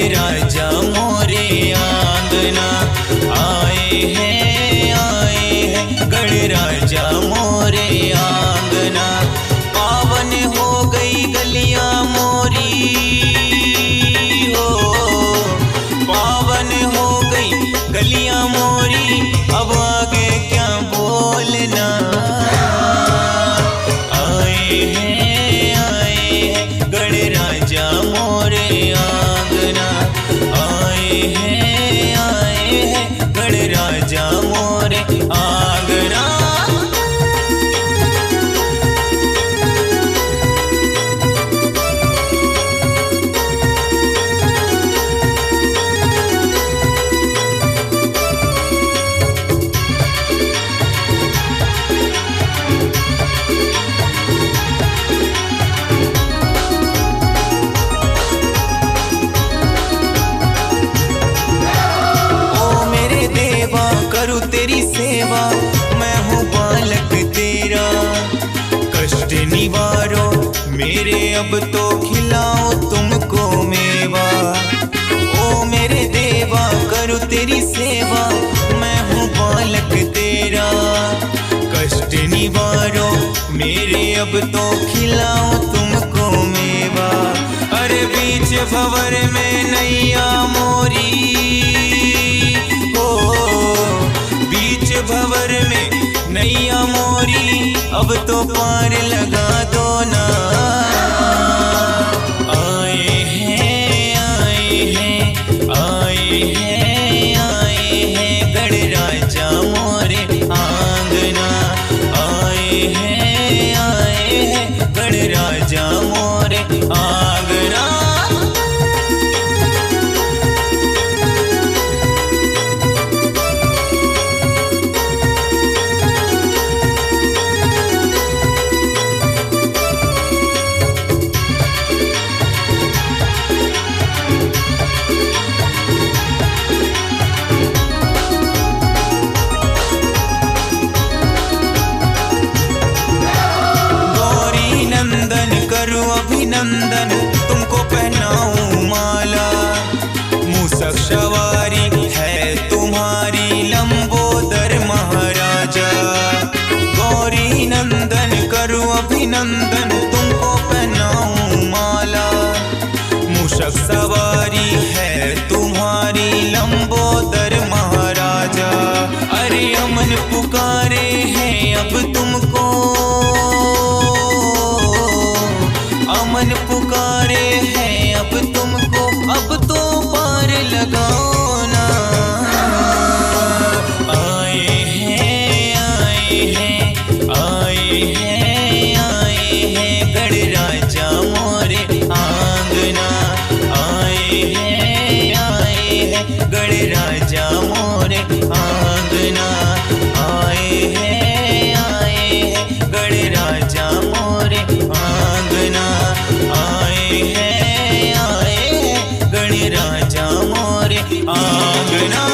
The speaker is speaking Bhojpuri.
गणराजा मोरे आंगना। आए हैं गणराजा मोरे आंगना। पावन हो गई गलियां मोरी हो, पावन हो गई गलियां मोरी। अब आगे क्या बोलना। आए हैं गणराजा मोरे आंगना। आए हैं गणराजा मोरे आंगना। करूँ तेरी सेवा, मैं हूँ बालक तेरा। कष्ट निवारो मेरे, अब तो खिलाओ तुमको मेवा। ओ मेरे देवा करूँ तेरी सेवा, मैं हूँ बालक तेरा। कष्ट निवारो मेरे, अब तो खिलाओ तुमको मेवा। अरे बीच भंवर में नैया मोरी भंवर में नैया मोरी, अब तो पार लगा दो ना। आए हैं गणराजा मोरे आंगना। आए हैं गणराजा मोरे आंगना। करूं अभिनंदन तुमको पहनाऊं माला। मूसक सवारी है तुम्हारी लंबोदर महाराजा। गौरी नंदन करूं अभिनंदन तुमको पहनाऊं माला। मूसक सवारी है तुम्हारी लंबोदर महाराजा। अरे अमन पुकारे हैं अब तुमको, अमन पुकारे हैं अब तुमको। अब तो पार लगाओ ना। आए हैं गणराजा मोरे आंगना। आए हैं गणराजा मोरे आंगना। आए हैं गणराजा मोरे आंगना। आए हैं गणराजा मोरे आंगना।